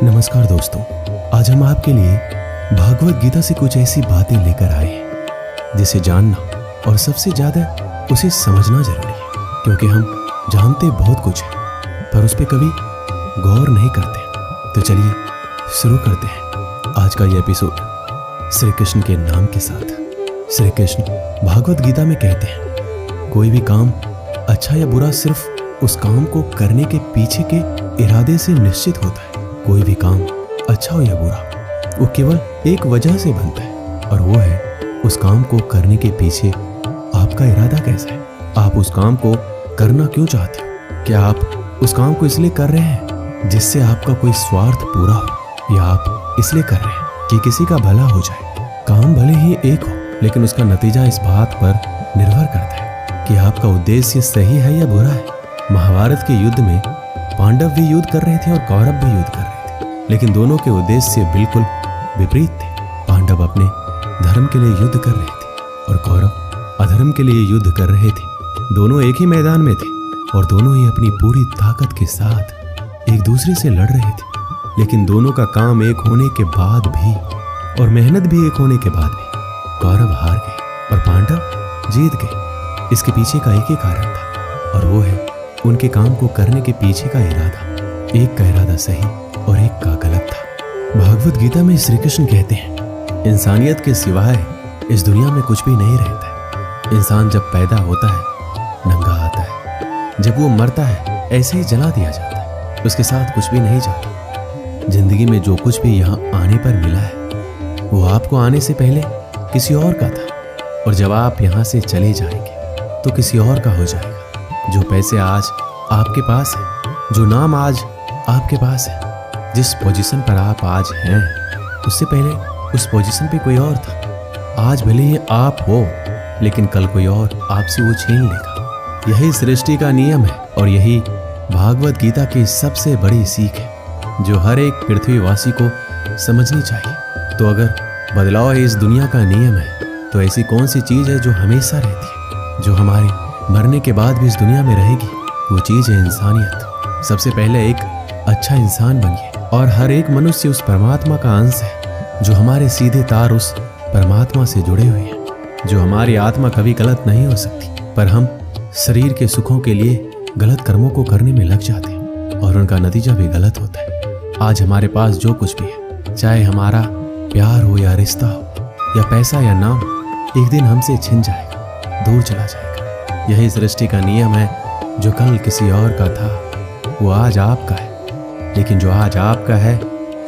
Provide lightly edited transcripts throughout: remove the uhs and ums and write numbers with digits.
नमस्कार दोस्तों, आज हम आपके लिए भागवत गीता से कुछ ऐसी बातें लेकर आए हैं जिसे जानना और सबसे ज्यादा उसे समझना जरूरी है, क्योंकि हम जानते बहुत कुछ है पर उस पर कभी गौर नहीं करते। तो चलिए शुरू करते हैं आज का ये एपिसोड श्री कृष्ण के नाम के साथ। श्री कृष्ण भागवत गीता में कहते हैं, कोई भी काम अच्छा या बुरा सिर्फ उस काम को करने के पीछे के इरादे से निश्चित होता है। कोई भी काम अच्छा हो या बुरा वो केवल एक वजह से बनता है, और वो है उस काम को करने के पीछे आपका इरादा कैसा है। आप उस काम को करना क्यों चाहते हो? क्या आप उस काम को इसलिए कर रहे हैं जिससे आपका कोई स्वार्थ पूरा हो, या आप इसलिए कर रहे हैं कि किसी का भला हो जाए? काम भले ही एक हो, लेकिन उसका नतीजा इस बात पर निर्भर करता है कि आपका उद्देश्य सही है या बुरा है। महाभारत के युद्ध में पांडव भी युद्ध कर रहे थे और कौरव भी युद्ध कर रहे थे, लेकिन दोनों के उद्देश्य बिल्कुल विपरीत थे। पांडव अपने धर्म के लिए युद्ध कर रहे थे और कौरव अधर्म के लिए युद्ध कर रहे थे। दोनों एक ही मैदान में थे और दोनों ही अपनी पूरी ताकत के साथ एक दूसरे से लड़ रहे थे, लेकिन दोनों का काम एक होने के बाद भी और मेहनत भी एक होने के बाद भी कौरव हार गए और पांडव जीत गए। इसके पीछे का एक ही कारण था, और वो है उनके काम को करने के पीछे का इरादा। एक का इरादा सही और एक का गलत था। भागवत गीता में श्री कृष्ण कहते हैं, इंसानियत के सिवाय इस दुनिया में कुछ भी नहीं रहता है। इंसान जब पैदा होता है नंगा आता है, जब वो मरता है ऐसे ही जला दिया जाता है, उसके साथ कुछ भी नहीं जाता। जिंदगी में जो कुछ भी यहाँ आने पर मिला है वो आपको आने से पहले किसी और का था, और जब आप यहाँ से चले जाएंगे तो किसी और का हो जाएगा। जो पैसे आज आपके पास है, जो नाम आज आपके पास है, जिस पोजीशन पर आप आज हैं, उससे पहले उस पोजीशन पे कोई और था। आज भले ही आप हो, लेकिन कल कोई और आपसे वो छीन लेगा। यही सृष्टि का नियम है और यही भागवत गीता की सबसे बड़ी सीख है जो हर एक पृथ्वीवासी को समझनी चाहिए। तो अगर बदलाव इस दुनिया का नियम है, तो ऐसी कौन सी चीज है जो हमेशा रहती है, जो हमारे मरने के बाद भी इस दुनिया में रहेगी? वो चीज है इंसानियत। सबसे पहले एक अच्छा इंसान बनिए, और हर एक मनुष्य उस परमात्मा का अंश है जो हमारे सीधे तार उस परमात्मा से जुड़े हुए हैं। जो हमारी आत्मा कभी गलत नहीं हो सकती, पर हम शरीर के सुखों के लिए गलत कर्मों को करने में लग जाते हैं और उनका नतीजा भी गलत होता है। आज हमारे पास जो कुछ भी है, चाहे हमारा प्यार हो या रिश्ता हो या पैसा या नाम, एक दिन हमसे छिन जाएगा, दूर चला जाएगा। यही सृष्टि का नियम है, जो कल किसी और का था वो आज आपका है, लेकिन जो आज आपका है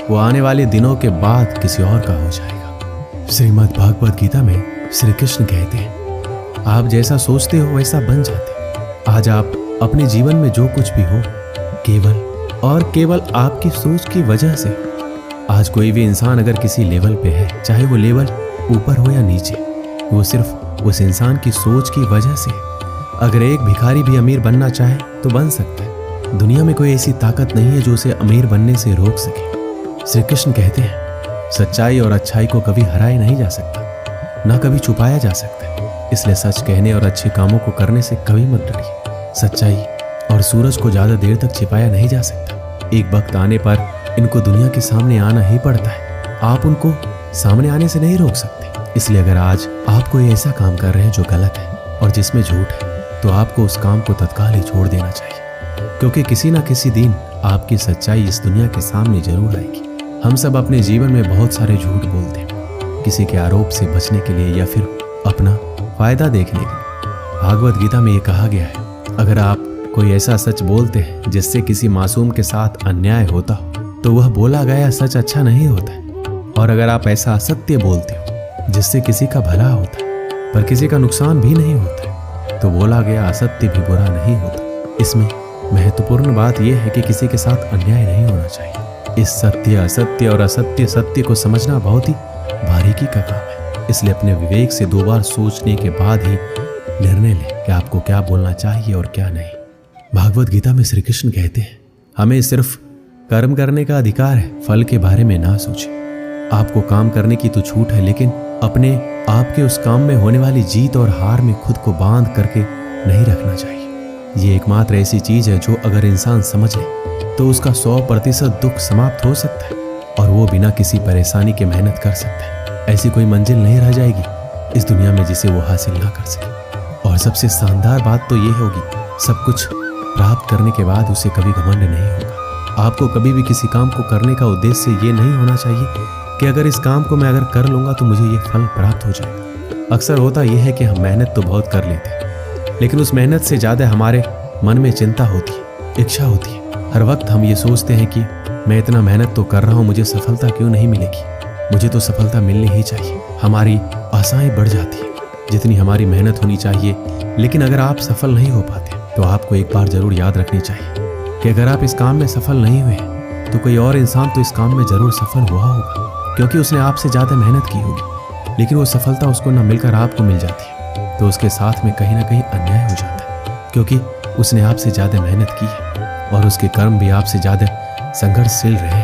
वो आने वाले दिनों के बाद किसी और का हो जाएगा। श्रीमद् भागवत गीता में श्री कृष्ण कहते हैं, आप जैसा सोचते हो वैसा बन जाते। आज आप अपने जीवन में जो कुछ भी हो, केवल और केवल आपकी सोच की वजह से। आज कोई भी इंसान अगर किसी लेवल पे है, चाहे वो लेवल ऊपर हो या नीचे, वो सिर्फ उस इंसान की सोच की वजह से है। अगर एक भिखारी भी अमीर बनना चाहे तो बन सकता है। दुनिया में कोई ऐसी ताकत नहीं है जो उसे अमीर बनने से रोक सके। श्री कृष्ण कहते हैं, सच्चाई और अच्छाई को कभी हराया नहीं जा सकता, ना कभी छुपाया जा सकता। इसलिए सच कहने और अच्छे कामों को करने से कभी मत डरिए। सच्चाई और सूरज को ज्यादा देर तक छिपाया नहीं जा सकता। एक वक्त आने पर इनको दुनिया के सामने आना ही पड़ता है। आप उनको सामने आने से नहीं रोक सकते। इसलिए अगर आज आप कोई ऐसा काम कर रहे हैं जो गलत है और जिसमें झूठ है, तो आपको उस काम को तत्काल ही छोड़ देना चाहिए, क्योंकि किसी ना किसी दिन आपकी सच्चाई इस दुनिया के सामने जरूर आएगी। हम सब अपने जीवन में बहुत सारे झूठ बोलते हैं, किसी के आरोप से बचने के लिए या फिर अपना फायदा देखने के लिए। भागवत गीता में ये कहा गया है, अगर आप कोई ऐसा सच बोलते हैं जिससे किसी मासूम के साथ अन्याय होता हो, तो वह बोला गया सच अच्छा नहीं होता है। और अगर आप ऐसा असत्य बोलते हो जिससे किसी का भला होता है पर किसी का नुकसान भी नहीं होता है, तो बोला गया असत्य भी बुरा नहीं होता। इसमें महत्वपूर्ण बात यह है कि किसी के साथ अन्याय नहीं होना चाहिए। इस सत्य असत्य और असत्य सत्य को समझना बहुत ही बारीकी का काम है। इसलिए अपने विवेक से 2 बार सोचने के बाद ही निर्णय लें कि आपको क्या बोलना चाहिए और क्या नहीं। भागवत गीता में श्री कृष्ण कहते हैं, हमें सिर्फ कर्म करने का अधिकार है, फल के बारे में ना सोचें। आपको काम करने की तो छूट है, लेकिन अपने आपके उस काम में होने वाली जीत और हार में खुद को बांध करके नहीं रखना चाहिए। ये एकमात्र ऐसी चीज है जो अगर इंसान समझ ले तो उसका 100% दुख समाप्त हो सकता है और वो बिना किसी परेशानी के मेहनत कर सकता है। ऐसी कोई मंजिल नहीं रह जाएगी इस दुनिया में जिसे वो हासिल ना कर सके। और सबसे शानदार बात तो ये होगी, सब कुछ प्राप्त करने के बाद उसे कभी घमंड नहीं होगा। आपको कभी भी किसी काम को करने का उद्देश्य ये नहीं होना चाहिए कि अगर इस काम को मैं अगर कर लूँगा तो मुझे ये फल प्राप्त हो जाएगा। अक्सर होता यह है कि हम मेहनत तो बहुत कर लेते हैं, लेकिन उस मेहनत से ज़्यादा हमारे मन में चिंता होती है, इच्छा होती है। हर वक्त हम ये सोचते हैं कि मैं इतना मेहनत तो कर रहा हूँ, मुझे सफलता क्यों नहीं मिलेगी, मुझे तो सफलता मिलनी ही चाहिए। हमारी आशाएं बढ़ जाती है जितनी हमारी मेहनत होनी चाहिए। लेकिन अगर आप सफल नहीं हो पाते तो आपको एक बार जरूर याद रखनी चाहिए कि अगर आप इस काम में सफल नहीं हुए तो कोई और इंसान तो इस काम में जरूर सफल हुआ होगा, क्योंकि उसने आपसे ज़्यादा मेहनत की होगी। लेकिन वो सफलता उसको ना मिलकर आपको मिल जाती है तो उसके साथ में कहीं ना कहीं अन्याय हो जाता है, क्योंकि उसने आपसे ज़्यादा मेहनत की है और उसके कर्म भी आपसे ज़्यादा संघर्षशील रहे।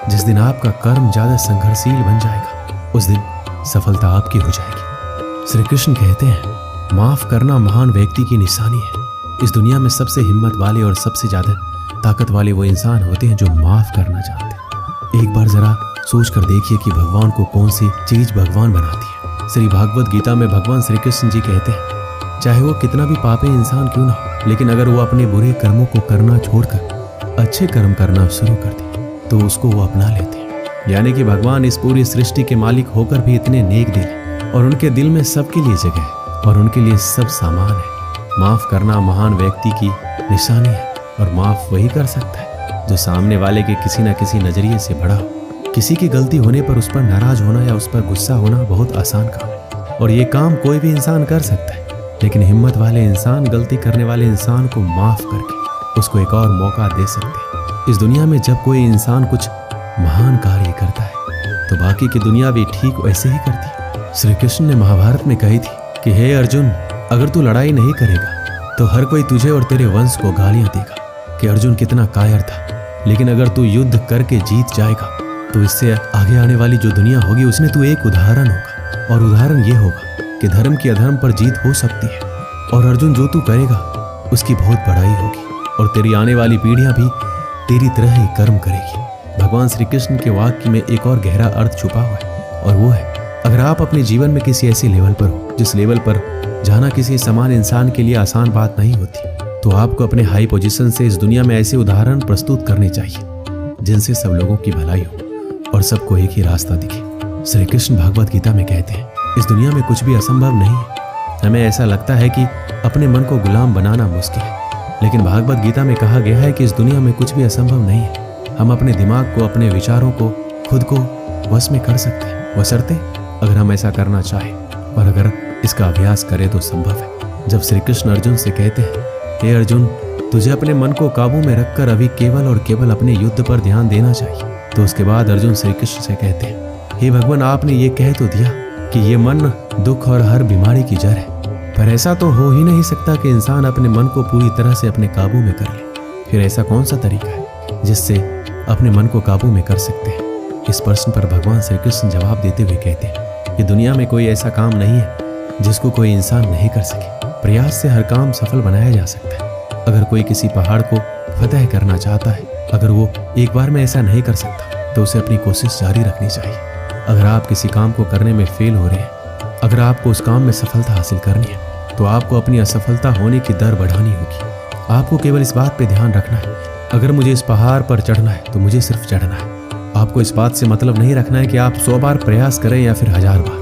जिस दिन आपका कर्म ज़्यादा संघर्षशील बन जाएगा उस दिन सफलता आपकी हो जाएगी। श्री कृष्ण कहते हैं, माफ करना महान व्यक्ति की निशानी है। इस दुनिया में सबसे हिम्मत वाले और सबसे ज्यादा ताकत वाले वो इंसान होते हैं जो माफ करना चाहते हैं। एक बार जरा सोच कर देखिए कि भगवान को कौन सी चीज भगवान बनाती है। श्री भागवत गीता में भगवान श्री कृष्ण जी कहते हैं, चाहे वो कितना भी पापी इंसान क्यों ना हो, लेकिन अगर वो अपने बुरे कर्मों को करना छोड़कर अच्छे कर्म करना शुरू कर दे तो उसको वो अपना लेते हैं। यानी कि भगवान इस पूरी सृष्टि के मालिक होकर भी इतने नेक दिल हैं और उनके दिल में सबके लिए जगह है और उनके लिए सब सामान है। माफ करना महान व्यक्ति की निशानी है और माफ वही कर सकता है जो सामने वाले के किसी न किसी नजरिए से बड़ा हो। किसी की गलती होने पर उस पर नाराज होना या उस पर गुस्सा होना बहुत आसान काम है और ये काम कोई भी इंसान कर सकता है, लेकिन हिम्मत वाले इंसान गलती करने वाले इंसान को माफ करके उसको एक और मौका दे सकते हैं। इस दुनिया में जब कोई इंसान कुछ महान कार्य करता है तो बाकी की दुनिया भी ठीक वैसे ही करती है। श्री कृष्ण ने महाभारत में कही थी कि हे अर्जुन, अगर तू लड़ाई नहीं करेगा तो हर कोई तुझे और तेरे वंश को गालियां देगा कि अर्जुन कितना कायर था, लेकिन अगर तू युद्ध करके जीत जाएगा तो इससे आगे आने वाली जो दुनिया होगी उसमें तू एक उदाहरण होगा और उदाहरण ये होगा कि धर्म की अधर्म पर जीत हो सकती है और अर्जुन जो तू करेगा उसकी बहुत बड़ाई होगी और तेरी आने वाली पीढ़ियां भी तेरी तरह ही कर्म करेगी। भगवान श्री कृष्ण के वाक्य में एक और गहरा अर्थ छुपा हुआ है और वो है, अगर आप अपने जीवन में किसी ऐसे लेवल पर हो जिस लेवल पर जाना किसी समान इंसान के लिए आसान बात नहीं होती, तो आपको अपने हाई पोजीशन से इस दुनिया में ऐसे उदाहरण प्रस्तुत करने चाहिए जिनसे सब लोगों की भलाई हो और सबको एक ही रास्ता दिखे। श्री कृष्ण भागवत गीता में कहते हैं, इस दुनिया में कुछ भी असंभव नहीं है। हमें ऐसा लगता है कि अपने मन को गुलाम बनाना मुश्किल है, लेकिन भागवत गीता में कहा गया है कि इस दुनिया में कुछ भी असंभव नहीं है। हम अपने दिमाग को, अपने विचारों को खुद को वश में कर सकते हैं, बशर्ते अगर हम ऐसा करना चाहें और अगर इसका अभ्यास करें तो संभव है। जब श्री कृष्ण अर्जुन से कहते हैं, हे अर्जुन, तुझे अपने मन को काबू में रखकर अभी केवल और केवल अपने युद्ध पर ध्यान देना चाहिए, तो उसके बाद अर्जुन श्री कृष्ण से कहते हैं, हे भगवान, आपने ये कह तो दिया कि ये मन दुख और हर बीमारी की जड़ है, पर ऐसा तो हो ही नहीं सकता कि इंसान अपने मन को पूरी तरह से अपने काबू में कर ले। फिर ऐसा कौन सा तरीका है जिससे अपने मन को काबू में कर सकते हैं? इस प्रश्न पर भगवान श्री कृष्ण जवाब देते हुए कहते हैं कि दुनिया में कोई ऐसा काम नहीं है जिसको कोई इंसान नहीं कर सके। प्रयास से हर काम सफल बनाया जा सकता है। अगर कोई किसी पहाड़ को फतह करना चाहता है, अगर वो एक बार में ऐसा नहीं कर सकता तो उसे अपनी कोशिश जारी रखनी चाहिए। अगर आप किसी काम को करने में फेल हो रहे हैं, अगर आपको उस काम में सफलता हासिल करनी है, तो आपको अपनी असफलता होने की दर बढ़ानी होगी। आपको केवल इस बात पे ध्यान रखना है, अगर मुझे इस पहाड़ पर चढ़ना है तो मुझे सिर्फ चढ़ना है। आपको इस बात से मतलब नहीं रखना है कि आप 100 बार प्रयास करें या फिर 1000 बार।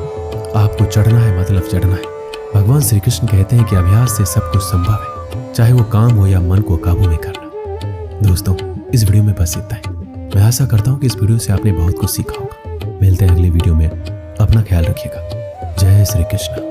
आपको चढ़ना है, मतलब चढ़ना है। भगवान श्री कृष्ण कहते हैं कि अभ्यास से सब कुछ संभव है, चाहे वो काम हो या मन को काबू में करना। दोस्तों, इस वीडियो में बस इतना ही। मैं आशा करता हूँ कि इस वीडियो से आपने बहुत कुछ सीखा होगा। मिलते हैं अगले वीडियो में। अपना ख्याल रखिएगा। जय श्री कृष्ण।